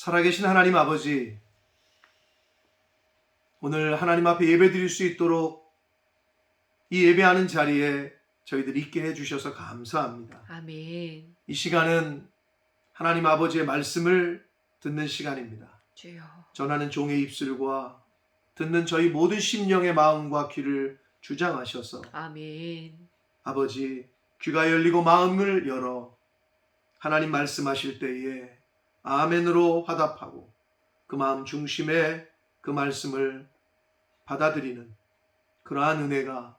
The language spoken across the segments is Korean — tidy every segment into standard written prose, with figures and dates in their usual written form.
살아계신 하나님 아버지, 오늘 하나님 앞에 예배드릴 수 있도록 이 예배하는 자리에 저희들 있게 해주셔서 감사합니다. 아멘. 이 시간은 하나님 아버지의 말씀을 듣는 시간입니다. 주여. 전하는 종의 입술과 듣는 저희 모든 심령의 마음과 귀를 주장하셔서 아멘. 아버지, 귀가 열리고 마음을 열어 하나님 말씀하실 때에 아멘으로 화답하고 그 마음 중심에 그 말씀을 받아들이는 그러한 은혜가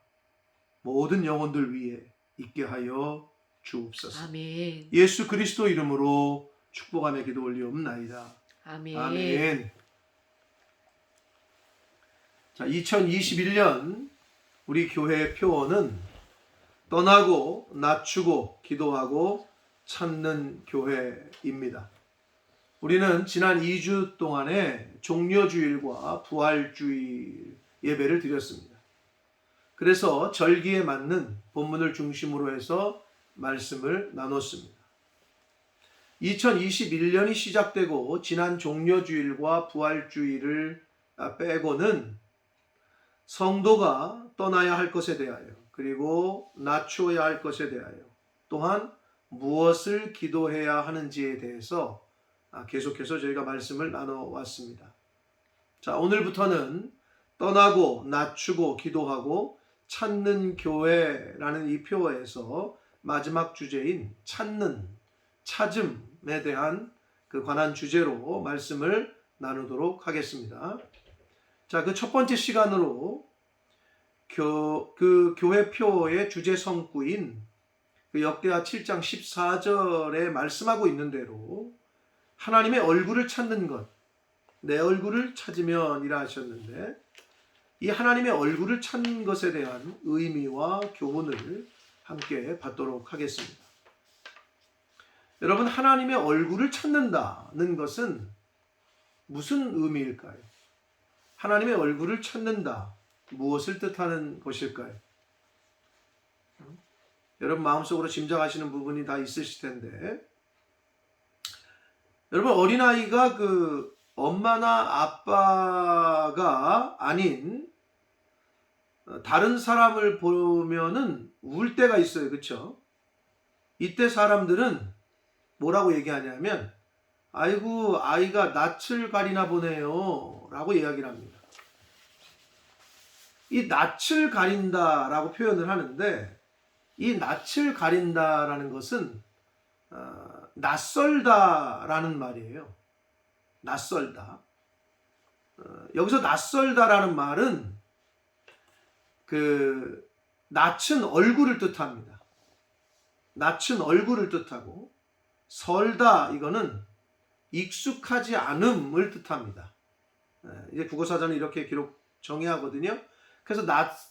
모든 영혼들 위에 있게 하여 주옵소서. 아멘. 예수 그리스도 이름으로 축복하며 기도 올리옵나이다. 아멘. 아멘. 자, 2021년 우리 교회의 표어는 떠나고 낮추고 기도하고 찾는 교회입니다. 우리는 지난 2주 동안에 종려주일과 부활주일 예배를 드렸습니다. 그래서 절기에 맞는 본문을 중심으로 해서 말씀을 나눴습니다. 2021년이 시작되고 지난 종려주일과 부활주일을 빼고는 성도가 떠나야 할 것에 대하여, 그리고 낮추어야 할 것에 대하여, 또한 무엇을 기도해야 하는지에 대해서 계속해서 저희가 말씀을 나눠왔습니다. 자, 오늘부터는 떠나고 낮추고 기도하고 찾는 교회라는 이 표어에서 마지막 주제인 찾는, 찾음에 대한 그 관한 주제로 말씀을 나누도록 하겠습니다. 자, 그 첫 번째 시간으로 그 교회표의 주제 성구인 그 역대하 7장 14절에 말씀하고 있는 대로 하나님의 얼굴을 찾는 것, 내 얼굴을 찾으면이라 하셨는데, 이 하나님의 얼굴을 찾는 것에 대한 의미와 교훈을 함께 받도록 하겠습니다. 여러분, 하나님의 얼굴을 찾는다는 것은 무슨 의미일까요? 하나님의 얼굴을 찾는다, 무엇을 뜻하는 것일까요? 여러분 마음속으로 짐작하시는 부분이 다 있으실 텐데, 여러분 어린아이가 그 엄마나 아빠가 아닌 다른 사람을 보면은 울 때가 있어요. 그렇죠? 이때 사람들은 뭐라고 얘기하냐면, 아이고 아이가 낯을 가리나 보네요 라고 이야기를 합니다. 이 낯을 가린다라고 표현을 하는데, 이 낯을 가린다라는 것은 낯설다라는 말이에요. 낯설다. 여기서 낯설다라는 말은 그 낯은 얼굴을 뜻합니다. 낯은 얼굴을 뜻하고, 설다 이거는 익숙하지 않음을 뜻합니다. 이제 국어사전은 이렇게 기록 정의하거든요. 그래서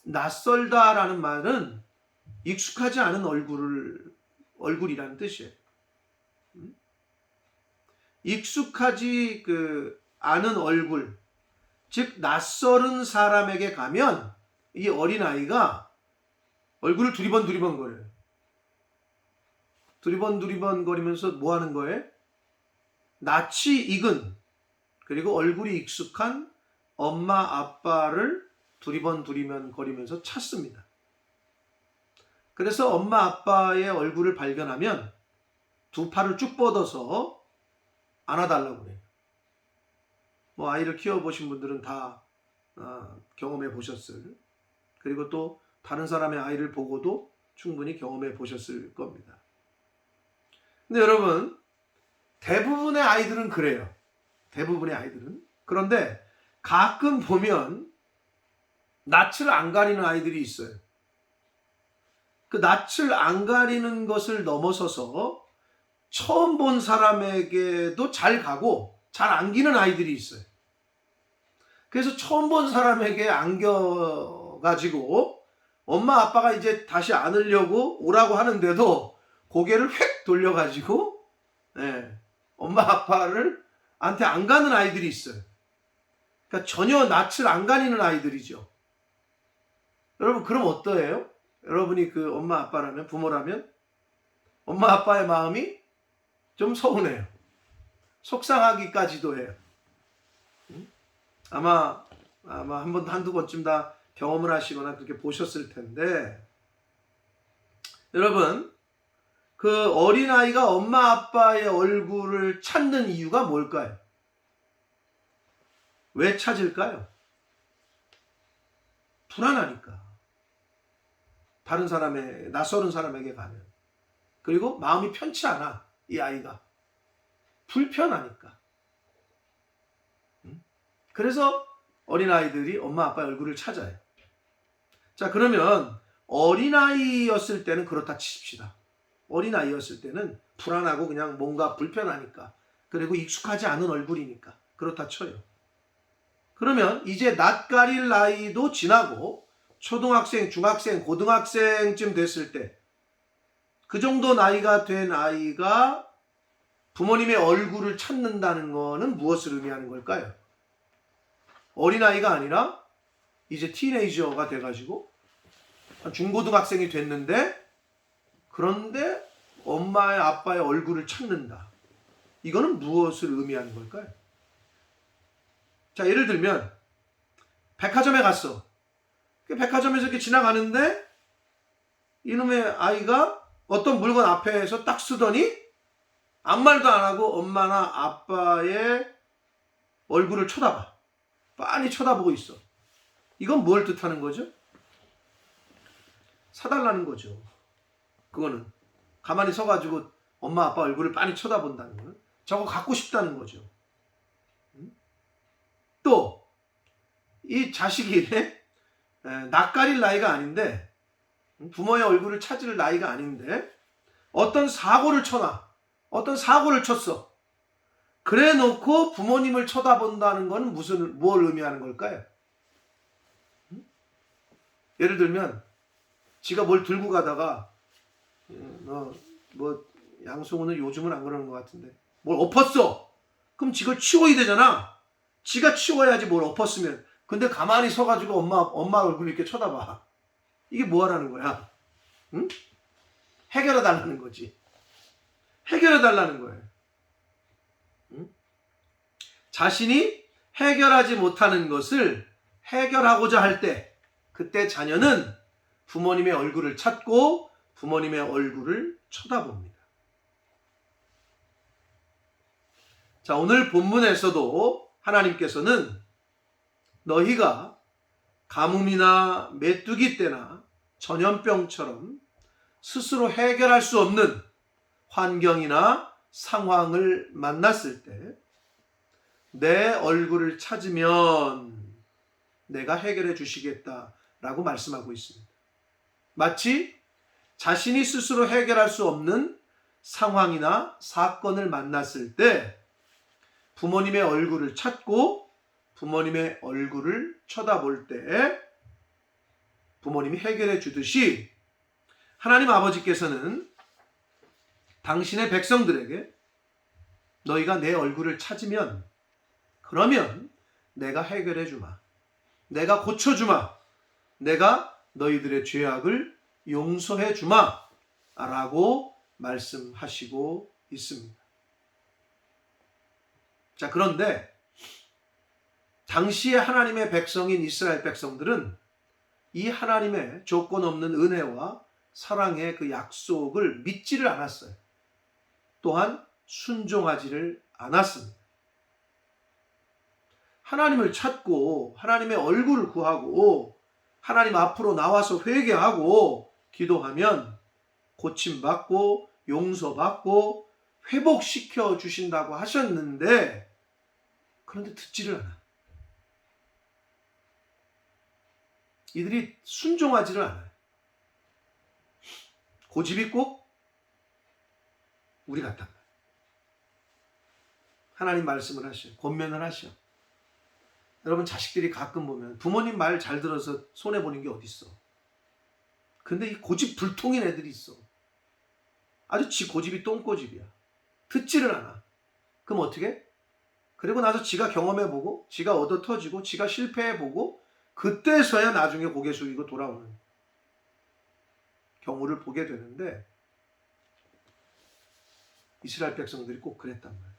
낯설다라는 말은 익숙하지 않은 얼굴이라는 뜻이에요. 익숙하지 않은 얼굴, 즉 낯설은 사람에게 가면 이 어린아이가 얼굴을 두리번 거려요. 두리번 거리면서 뭐 하는 거예요? 낯이 익은, 그리고 얼굴이 익숙한 엄마 아빠를 두리번 거리면서 찾습니다. 그래서 엄마 아빠의 얼굴을 발견하면 두 팔을 쭉 뻗어서 안아달라고 그래요. 뭐 아이를 키워보신 분들은 다 경험해 보셨을, 그리고 또 다른 사람의 아이를 보고도 충분히 경험해 보셨을 겁니다. 근데 여러분, 대부분의 아이들은 그래요. 대부분의 아이들은. 그런데 가끔 보면 낯을 안 가리는 아이들이 있어요. 그 낯을 안 가리는 것을 넘어서서 처음 본 사람에게도 잘 가고 잘 안기는 아이들이 있어요. 그래서 처음 본 사람에게 안겨가지고 엄마 아빠가 이제 다시 안으려고 오라고 하는데도 고개를 휙 돌려가지고 엄마 아빠를 한테 안 가는 아이들이 있어요. 그러니까 전혀 낯을 안 가리는 아이들이죠. 여러분, 그럼 어떠해요? 여러분이 그 엄마 아빠라면, 부모라면 엄마 아빠의 마음이 좀 서운해요. 속상하기까지도 해요. 아마 한두 번쯤 다 경험을 하시거나 그렇게 보셨을 텐데, 여러분, 그 어린아이가 엄마 아빠의 얼굴을 찾는 이유가 뭘까요? 왜 찾을까요? 불안하니까. 다른 사람의, 낯설은 사람에게 가면. 그리고 마음이 편치 않아, 이 아이가. 불편하니까. 그래서 어린아이들이 엄마 아빠의 얼굴을 찾아요. 자, 그러면 어린아이였을 때는 그렇다 치십시다. 어린아이였을 때는 불안하고 그냥 뭔가 불편하니까. 그리고 익숙하지 않은 얼굴이니까. 그렇다 쳐요. 그러면 이제 낯가릴 나이도 지나고 초등학생, 중학생, 고등학생쯤 됐을 때 그 정도 나이가 된 아이가 부모님의 얼굴을 찾는다는 거는 무엇을 의미하는 걸까요? 어린아이가 아니라 이제 티네이저가 돼가지고 중고등학생이 됐는데, 그런데 엄마의 아빠의 얼굴을 찾는다. 이거는 무엇을 의미하는 걸까요? 자, 예를 들면 백화점에 갔어. 백화점에서 이렇게 지나가는데 이놈의 아이가 어떤 물건 앞에서 딱 쓰더니 아무 말도 안 하고 엄마나 아빠의 얼굴을 쳐다봐. 빤히 쳐다보고 있어. 이건 뭘 뜻하는 거죠? 사달라는 거죠. 그거는 가만히 서가지고 엄마 아빠 얼굴을 빤히 쳐다본다는 거는 저거 갖고 싶다는 거죠. 또 이 자식이 낯가릴 나이가 아닌데, 부모의 얼굴을 찾을 나이가 아닌데 어떤 사고를 쳤어. 그래 놓고 부모님을 쳐다본다는 건 뭘 의미하는 걸까요? 예를 들면 지가 뭘 들고 가다가 양승우는 요즘은 안 그러는 것 같은데 뭘 엎었어. 그럼 지가 치워야 되잖아. 지가 치워야지 뭘 엎었으면. 근데 가만히 서가지고 엄마 얼굴 이렇게 쳐다봐. 이게 뭐 하라는 거야? 응? 해결해 달라는 거지. 해결해 달라는 거예요. 응? 자신이 해결하지 못하는 것을 해결하고자 할 때, 그때 자녀는 부모님의 얼굴을 찾고 부모님의 얼굴을 쳐다봅니다. 자, 오늘 본문에서도 하나님께서는 너희가 가뭄이나 메뚜기 떼나 전염병처럼 스스로 해결할 수 없는 환경이나 상황을 만났을 때 내 얼굴을 찾으면 내가 해결해 주시겠다라고 말씀하고 있습니다. 마치 자신이 스스로 해결할 수 없는 상황이나 사건을 만났을 때 부모님의 얼굴을 찾고 부모님의 얼굴을 쳐다볼 때 부모님이 해결해 주듯이 하나님 아버지께서는 당신의 백성들에게 너희가 내 얼굴을 찾으면, 그러면 내가 해결해 주마. 내가 고쳐주마. 내가 너희들의 죄악을 용서해 주마. 라고 말씀하시고 있습니다. 자, 그런데 당시에 하나님의 백성인 이스라엘 백성들은 이 하나님의 조건 없는 은혜와 사랑의 그 약속을 믿지를 않았어요. 또한 순종하지를 않았습니다. 하나님을 찾고 하나님의 얼굴을 구하고 하나님 앞으로 나와서 회개하고 기도하면 고침받고 용서받고 회복시켜 주신다고 하셨는데, 그런데 듣지를 않아. 이들이 순종하지를 않아요. 고집이 꼭 우리 같단 말이에요. 하나님 말씀을 하셔요. 권면을 하셔. 여러분, 자식들이 가끔 보면 부모님 말 잘 들어서 손해보는 게 어디 있어. 근데 이 고집 불통인 애들이 있어. 아주 지 고집이 똥고집이야. 듣지를 않아. 그럼 어떻게? 그리고 나서 지가 경험해보고 지가 얻어터지고 지가 실패해보고 그때서야 나중에 고개 숙이고 돌아오는 경우를 보게 되는데, 이스라엘 백성들이 꼭 그랬단 말이에요.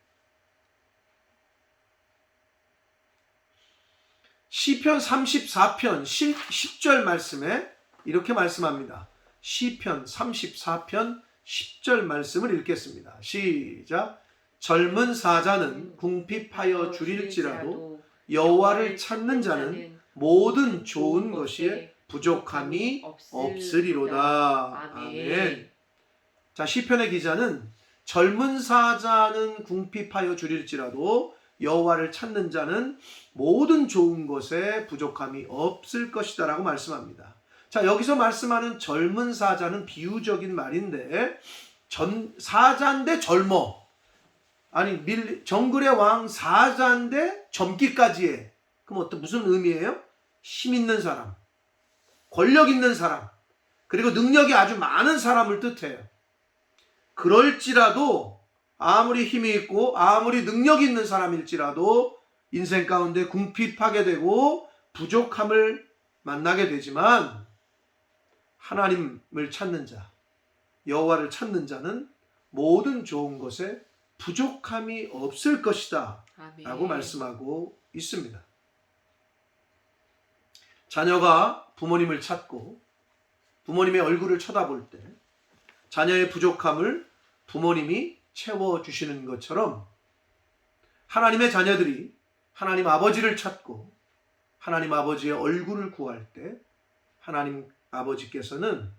시편 34편 10절 말씀에 이렇게 말씀합니다. 시편 34편 10절 말씀을 읽겠습니다. 시작. 젊은 사자는 궁핍하여 줄일지라도 여호와를 찾는 자는 모든 좋은 것에 부족함이 없으리로다. 아멘. 자, 시편의 기자는 젊은 사자는 궁핍하여 줄일지라도 여호와를 찾는 자는 모든 좋은 것에 부족함이 없을 것이다 라고 말씀합니다. 자, 여기서 말씀하는 젊은 사자는 비유적인 말인데 사자인데 젊어. 아니 정글의 왕 사자인데 젊기까지 해. 그럼 무슨 의미예요? 힘 있는 사람, 권력 있는 사람, 그리고 능력이 아주 많은 사람을 뜻해요. 그럴지라도 아무리 힘이 있고 아무리 능력이 있는 사람일지라도 인생 가운데 궁핍하게 되고 부족함을 만나게 되지만 하나님을 찾는 자, 여호와를 찾는 자는 모든 좋은 것에 부족함이 없을 것이다 라고 말씀하고 있습니다. 자녀가 부모님을 찾고 부모님의 얼굴을 쳐다볼 때 자녀의 부족함을 부모님이 채워주시는 것처럼 하나님의 자녀들이 하나님 아버지를 찾고 하나님 아버지의 얼굴을 구할 때 하나님 아버지께서는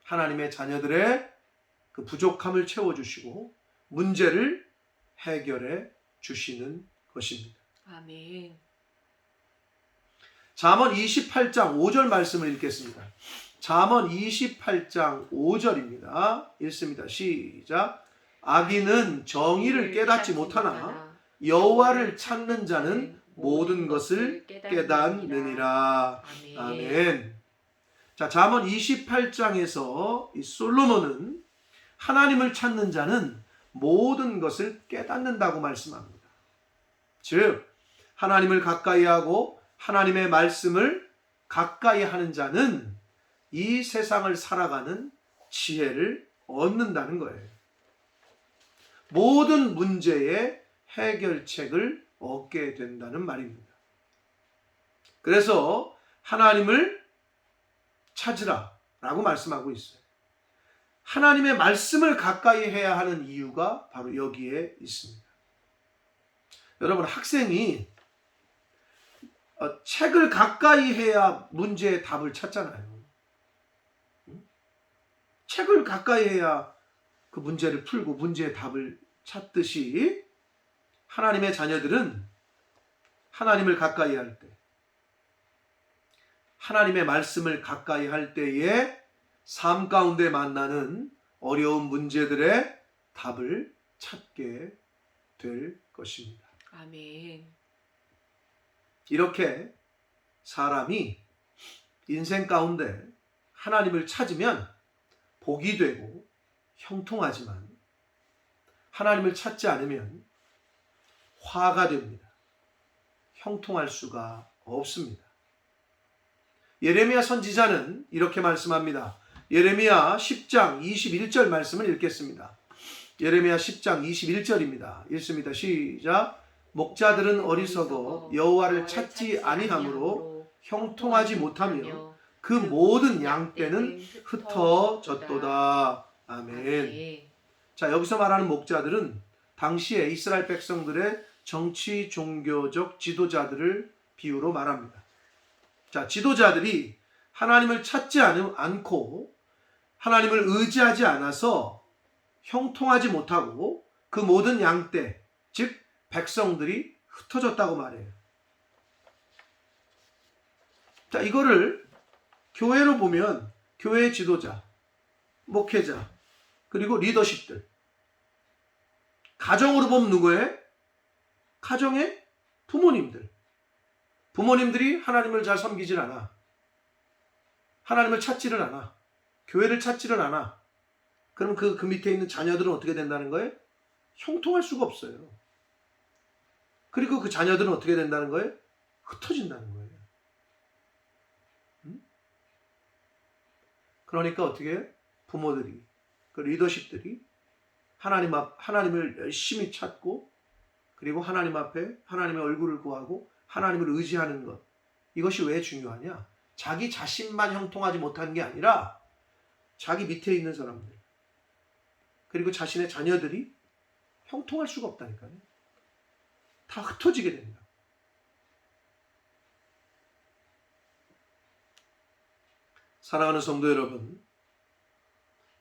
하나님의 자녀들의 그 부족함을 채워주시고 문제를 해결해 주시는 것입니다. 아멘. 잠언 28장 5절 말씀을 읽겠습니다. 잠언 28장 5절입니다. 읽습니다. 시작. 악인은 정의를 깨닫지 못하나 여호와를 찾는 자는 모든 것을 깨닫느니라. 아멘. 자, 잠언 28장에서 이 솔로몬은 하나님을 찾는 자는 모든 것을 깨닫는다고 말씀합니다. 즉 하나님을 가까이 하고 하나님의 말씀을 가까이 하는 자는 이 세상을 살아가는 지혜를 얻는다는 거예요. 모든 문제의 해결책을 얻게 된다는 말입니다. 그래서 하나님을 찾으라 라고 말씀하고 있어요. 하나님의 말씀을 가까이 해야 하는 이유가 바로 여기에 있습니다. 여러분, 학생이 책을 가까이 해야 문제의 답을 찾잖아요. 책을 가까이 해야 그 문제를 풀고 문제의 답을 찾듯이 하나님의 자녀들은 하나님을 가까이 할 때, 하나님의 말씀을 가까이 할 때에 삶 가운데 만나는 어려운 문제들의 답을 찾게 될 것입니다. 아멘. 이렇게 사람이 인생 가운데 하나님을 찾으면 복이 되고 형통하지만 하나님을 찾지 않으면 화가 됩니다. 형통할 수가 없습니다. 예레미야 선지자는 이렇게 말씀합니다. 예레미야 10장 21절 말씀을 읽겠습니다. 예레미야 10장 21절입니다. 읽습니다. 시작. 목자들은 어리석어 여호와를 찾지 아니하므로 형통하지 못하며 그 모든 양떼는 흩어졌도다. 아멘. 자, 여기서 말하는 목자들은 당시에 이스라엘 백성들의 정치 종교적 지도자들을 비유로 말합니다. 자, 지도자들이 하나님을 찾지 않고 하나님을 의지하지 않아서 형통하지 못하고 그 모든 양떼, 즉 백성들이 흩어졌다고 말해요. 자, 이거를 교회로 보면 교회의 지도자, 목회자, 그리고 리더십들. 가정으로 보면 누구예요? 가정의 부모님들. 부모님들이 하나님을 잘 섬기질 않아. 하나님을 찾지를 않아. 교회를 찾지를 않아. 그럼 그 밑에 있는 자녀들은 어떻게 된다는 거예요? 형통할 수가 없어요. 그리고 그 자녀들은 어떻게 된다는 거예요? 흩어진다는 거예요. 그러니까 어떻게 해요? 부모들이, 그 리더십들이 하나님을 열심히 찾고 그리고 하나님 앞에 하나님의 얼굴을 구하고 하나님을 의지하는 것, 이것이 왜 중요하냐? 자기 자신만 형통하지 못하는 게 아니라 자기 밑에 있는 사람들 그리고 자신의 자녀들이 형통할 수가 없다니까요. 다 흩어지게 됩니다. 사랑하는 성도 여러분,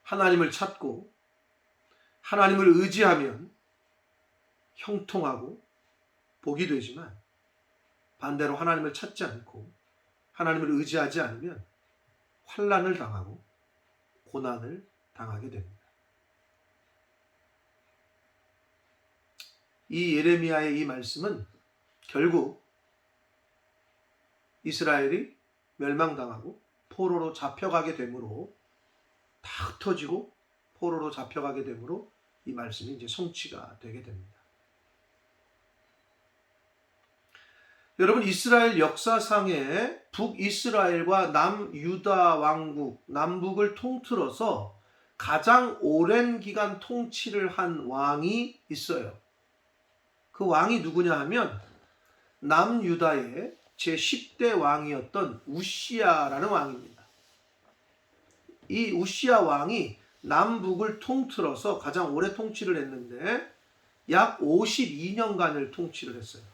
하나님을 찾고 하나님을 의지하면 형통하고 복이 되지만 반대로 하나님을 찾지 않고 하나님을 의지하지 않으면 환난을 당하고 고난을 당하게 됩니다. 이 예레미야의 이 말씀은 결국 이스라엘이 멸망당하고 포로로 잡혀가게 되므로 다 흩어지고 포로로 잡혀가게 되므로 이 말씀이 이제 성취가 되게 됩니다. 여러분, 이스라엘 역사상에 북이스라엘과 남유다 왕국, 남북을 통틀어서 가장 오랜 기간 통치를 한 왕이 있어요. 그 왕이 누구냐 하면 남유다의 제10대 왕이었던 우시야라는 왕입니다. 이 우시야 왕이 남북을 통틀어서 가장 오래 통치를 했는데 약 52년간을 통치를 했어요.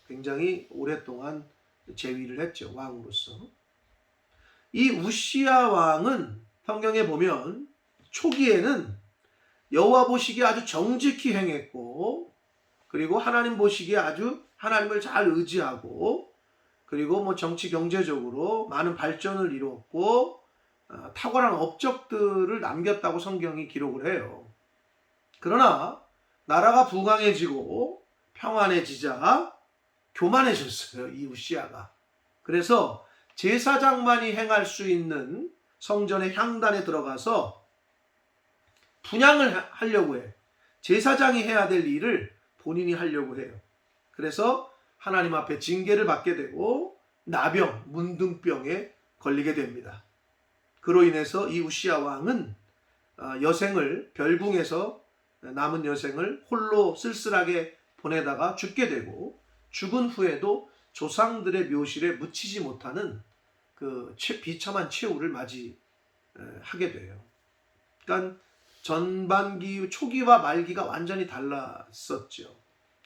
굉장히 오랫동안 재위를 했죠. 왕으로서. 이 우시야 왕은 성경에 보면 초기에는 여호와 보시기에 아주 정직히 행했고 그리고 하나님 보시기에 아주 하나님을 잘 의지하고 그리고 뭐 정치 경제적으로 많은 발전을 이루었고 탁월한 업적들을 남겼다고 성경이 기록을 해요. 그러나 나라가 부강해지고 평안해지자 교만해졌어요. 이 우시야가. 그래서 제사장만이 행할 수 있는 성전의 향단에 들어가서 분향을 하려고 해. 제사장이 해야 될 일을 본인이 하려고 해요. 그래서 하나님 앞에 징계를 받게 되고 나병, 문둥병에 걸리게 됩니다. 그로 인해서 이 우시야 왕은 여생을 별궁에서 남은 여생을 홀로 쓸쓸하게 보내다가 죽게 되고 죽은 후에도 조상들의 묘실에 묻히지 못하는 그 비참한 최후를 맞이하게 돼요. 그러니까 전반기 초기와 말기가 완전히 달랐었죠.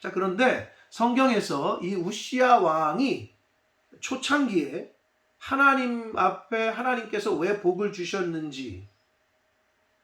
자, 그런데 성경에서 이 우시야 왕이 초창기에 하나님 앞에 하나님께서 왜 복을 주셨는지에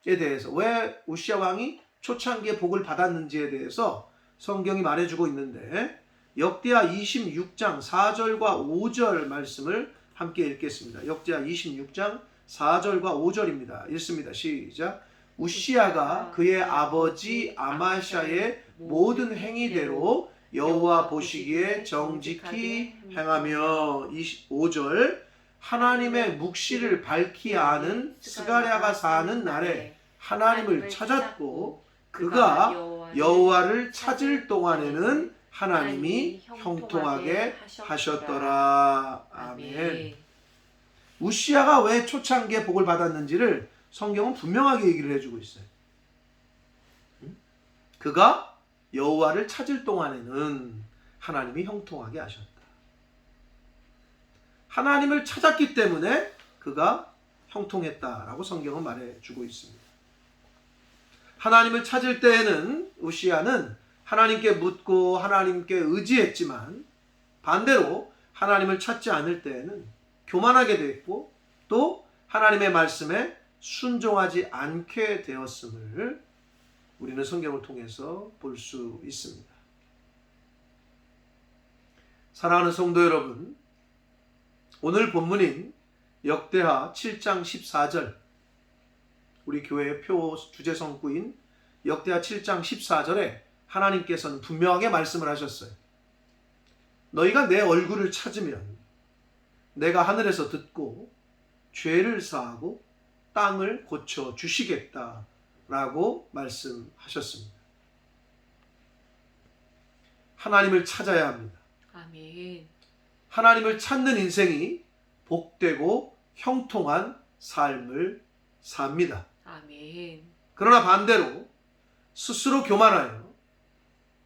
대해서, 왜 우시야 왕이 초창기에 복을 받았는지에 대해서 성경이 말해주고 있는데 역대하 26장 4절과 5절 말씀을 함께 읽겠습니다. 역대하 26장 4절과 5절입니다. 읽습니다. 시작. 우시야가 그의 아버지 아마샤의 모든 행위대로 여호와 보시기에 정직히 행하며 5절 하나님의 묵시를 밝히 아는 스가랴가 사는 날에 하나님을 찾았고 그가 여호와를 찾을 동안에는 하나님이 형통하게 하셨더라. 아멘. 우시야가 왜 초창기에 복을 받았는지를 성경은 분명하게 얘기를 해주고 있어요. 그가 여호와를 찾을 동안에는 하나님이 형통하게 하셨다. 하나님을 찾았기 때문에 그가 형통했다라고 성경은 말해주고 있습니다. 하나님을 찾을 때에는 우시야는 하나님께 묻고 하나님께 의지했지만 반대로 하나님을 찾지 않을 때에는 교만하게 됐고 또 하나님의 말씀에 순종하지 않게 되었음을 우리는 성경을 통해서 볼 수 있습니다. 사랑하는 성도 여러분, 오늘 본문인 역대하 7장 14절, 우리 교회의 표 주제 성구인 역대하 7장 14절에 하나님께서는 분명하게 말씀을 하셨어요. 너희가 내 얼굴을 찾으면 내가 하늘에서 듣고 죄를 사하고 땅을 고쳐 주시겠다라고 말씀하셨습니다. 하나님을 찾아야 합니다. 아멘. 하나님을 찾는 인생이 복되고 형통한 삶을 삽니다. 아멘. 그러나 반대로 스스로 교만하여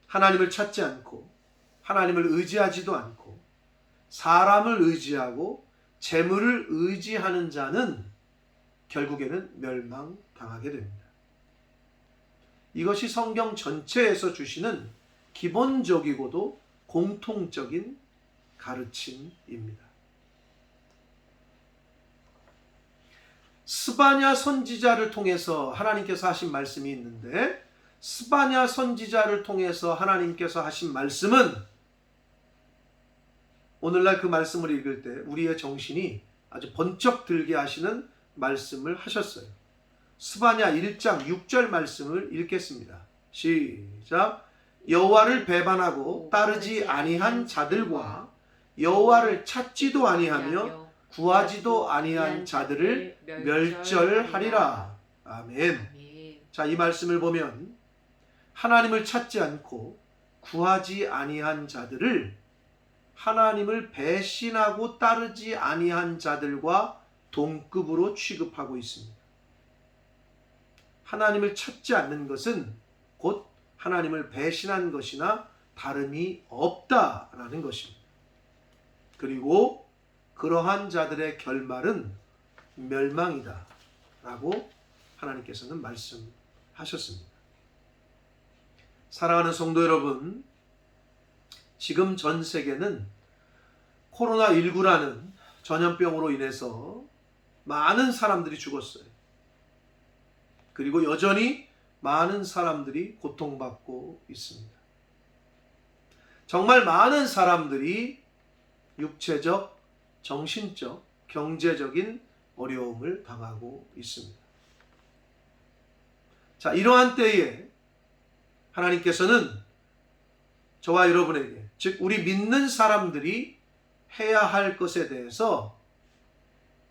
하나님을 찾지 않고 하나님을 의지하지도 않고 사람을 의지하고 재물을 의지하는 자는 결국에는 멸망당하게 됩니다. 이것이 성경 전체에서 주시는 기본적이고도 공통적인 가르침입니다. 스바냐 선지자를 통해서 하나님께서 하신 말씀이 있는데, 스바냐 선지자를 통해서 하나님께서 하신 말씀은 오늘날 그 말씀을 읽을 때 우리의 정신이 아주 번쩍 들게 하시는 말씀을 하셨어요. 스바냐 1장 6절 말씀을 읽겠습니다. 시작. 여호와를 배반하고 따르지 아니한 자들과 여호와를 찾지도 아니하며 구하지도 아니한 자들을 멸절하리라. 아멘. 아멘. 자, 이 말씀을 보면 하나님을 찾지 않고 구하지 아니한 자들을 하나님을 배신하고 따르지 아니한 자들과 동급으로 취급하고 있습니다. 하나님을 찾지 않는 것은 곧 하나님을 배신한 것이나 다름이 없다라는 것입니다. 그리고 그러한 자들의 결말은 멸망이다 라고 하나님께서는 말씀하셨습니다. 사랑하는 성도 여러분, 지금 전 세계는 코로나19라는 전염병으로 인해서 많은 사람들이 죽었어요. 그리고 여전히 많은 사람들이 고통받고 있습니다. 정말 많은 사람들이 육체적, 정신적, 경제적인 어려움을 당하고 있습니다. 자, 이러한 때에 하나님께서는 저와 여러분에게, 즉 우리 믿는 사람들이 해야 할 것에 대해서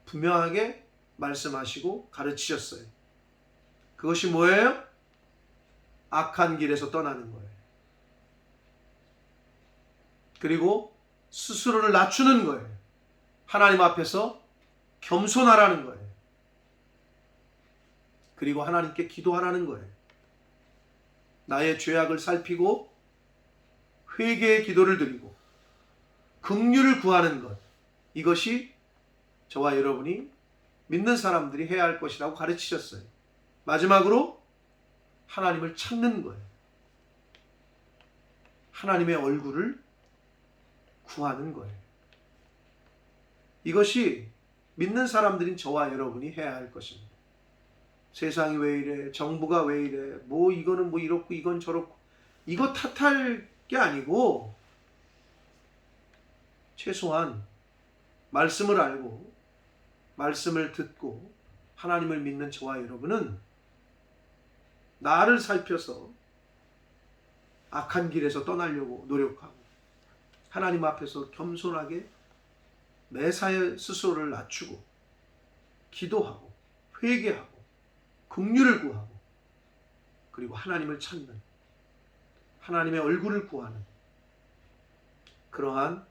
분명하게 말씀하시고 가르치셨어요. 그것이 뭐예요? 악한 길에서 떠나는 거예요. 그리고 스스로를 낮추는 거예요. 하나님 앞에서 겸손하라는 거예요. 그리고 하나님께 기도하라는 거예요. 나의 죄악을 살피고 회개의 기도를 드리고 긍휼을 구하는 것, 이것이 저와 여러분이 믿는 사람들이 해야 할 것이라고 가르치셨어요. 마지막으로 하나님을 찾는 거예요. 하나님의 얼굴을 구하는 거예요. 이것이 믿는 사람들인 저와 여러분이 해야 할 것입니다. 세상이 왜 이래, 정부가 왜 이래, 뭐 이거는 뭐 이렇고 이건 저렇고, 이거 탓할 게 아니고 최소한 말씀을 알고 말씀을 듣고 하나님을 믿는 저와 여러분은 나를 살펴서 악한 길에서 떠나려고 노력하고 하나님 앞에서 겸손하게 매사에 스스로를 낮추고 기도하고 회개하고 긍휼을 구하고 그리고 하나님을 찾는, 하나님의 얼굴을 구하는 그러한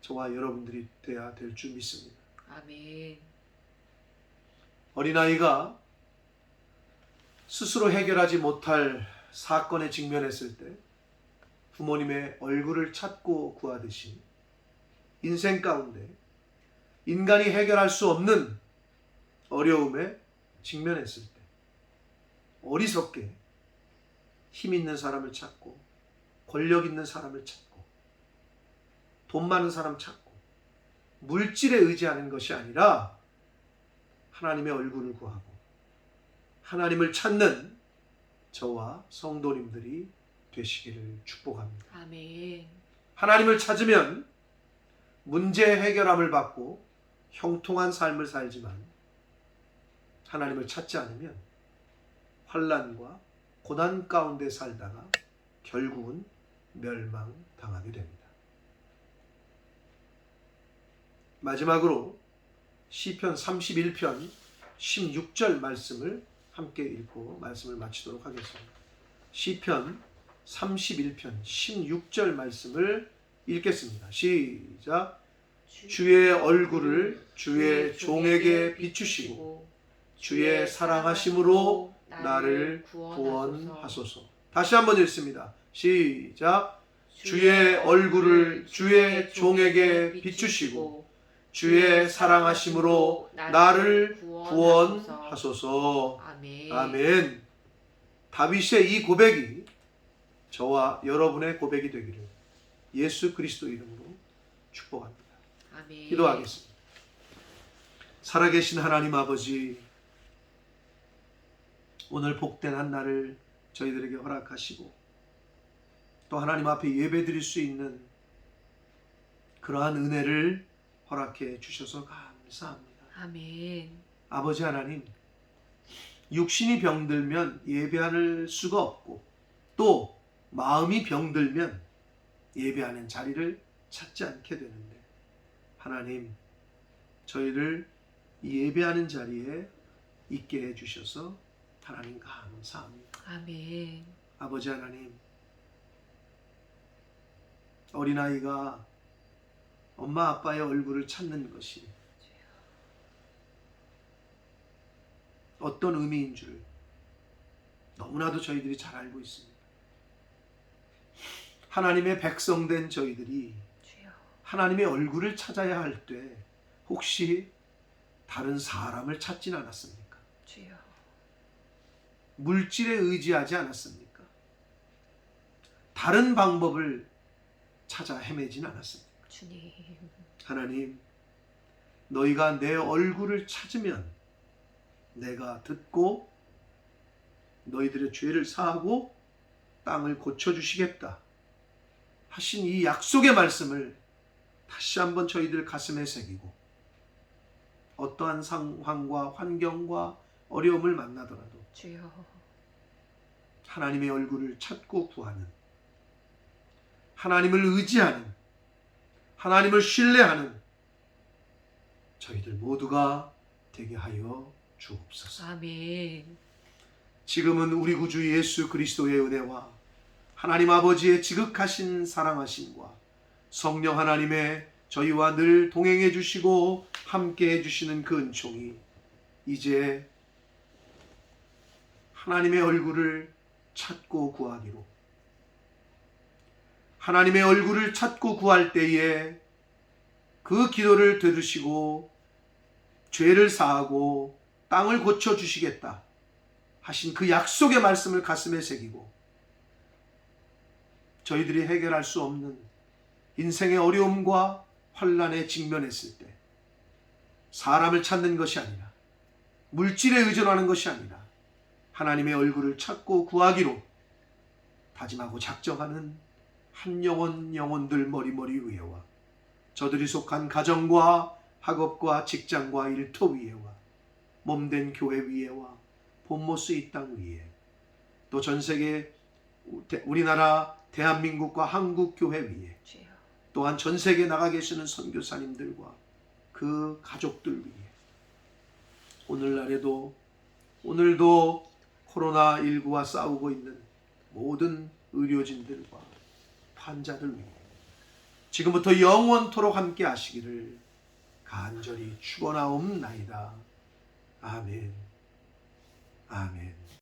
저와 여러분들이 되어야 될 줄 믿습니다. 아멘. 어린아이가 스스로 해결하지 못할 사건에 직면했을 때 부모님의 얼굴을 찾고 구하듯이 인생 가운데 인간이 해결할 수 없는 어려움에 직면했을 때 어리석게 힘 있는 사람을 찾고 권력 있는 사람을 찾고 돈 많은 사람 찾고 물질에 의지하는 것이 아니라 하나님의 얼굴을 구하고 하나님을 찾는 저와 성도님들이 되시기를 축복합니다. 아멘. 하나님을 찾으면 문제 해결함을 받고 형통한 삶을 살지만 하나님을 찾지 않으면 환난과 고난 가운데 살다가 결국은 멸망당하게 됩니다. 마지막으로 시편 31편 16절 말씀을 함께 읽고 말씀을 마치도록 하겠습니다. 시편 31편 16절 말씀을 읽겠습니다. 시작. 주의 얼굴을 주의 종에게 비추시고 주의 사랑하심으로 나를 구원하소서. 다시 한번 읽습니다. 시작. 주의 얼굴을 주의 종에게 비추시고 주의 사랑하심으로 나를 구원하소서. 아멘. 아멘. 다윗의 이 고백이 저와 여러분의 고백이 되기를 예수 그리스도 이름으로 축복합니다. 아멘. 기도하겠습니다. 살아계신 하나님 아버지, 오늘 복된 한 날을 저희들에게 허락하시고 또 하나님 앞에 예배드릴 수 있는 그러한 은혜를 허락해 주셔서 감사합니다. 아멘. 아버지 하나님, 육신이 병들면 예배할 수가 없고 또 마음이 병들면 예배하는 자리를 찾지 않게 되는데, 하나님, 저희를 이 예배하는 자리에 있게 해주셔서 하나님 감사합니다. 아멘. 아버지 하나님, 어린아이가 엄마 아빠의 얼굴을 찾는 것이 어떤 의미인 줄 너무나도 저희들이 잘 알고 있습니다. 하나님의 백성된 저희들이 주여. 하나님의 얼굴을 찾아야 할 때 혹시 다른 사람을 찾진 않았습니까? 주여. 물질에 의지하지 않았습니까? 다른 방법을 찾아 헤매진 않았습니까? 주님. 하나님, 너희가 내 얼굴을 찾으면 내가 듣고 너희들의 죄를 사하고 땅을 고쳐주시겠다 하신 이 약속의 말씀을 다시 한번 저희들 가슴에 새기고, 어떠한 상황과 환경과 어려움을 만나더라도 주여. 하나님의 얼굴을 찾고 구하는, 하나님을 의지하는, 하나님을 신뢰하는 저희들 모두가 되게 하여 주옵소서. 아멘. 지금은 우리 구주 예수 그리스도의 은혜와 하나님 아버지의 지극하신 사랑하심과 성령 하나님의 저희와 늘 동행해 주시고 함께 해 주시는 그 은총이 이제 하나님의 얼굴을 찾고 구하기로, 하나님의 얼굴을 찾고 구할 때에 그 기도를 들으시고 죄를 사하고 땅을 고쳐주시겠다 하신 그 약속의 말씀을 가슴에 새기고, 저희들이 해결할 수 없는 인생의 어려움과 환난에 직면했을 때 사람을 찾는 것이 아니라, 물질에 의존하는 것이 아니라 하나님의 얼굴을 찾고 구하기로 다짐하고 작정하는 한 영혼들 머리머리 위에와 저들이 속한 가정과 학업과 직장과 일터 위에와 몸된 교회 위에와 본모스 이 땅 위에 또 전세계 우리나라 대한민국과 한국 교회 위에 주여. 또한 전세계에 나가 계시는 선교사님들과 그 가족들 위에 오늘도 코로나19와 싸우고 있는 모든 의료진들과 환자들 위해 지금부터 영원토록 함께 하시기를 간절히 축원하옵나이다. 아멘. 아멘.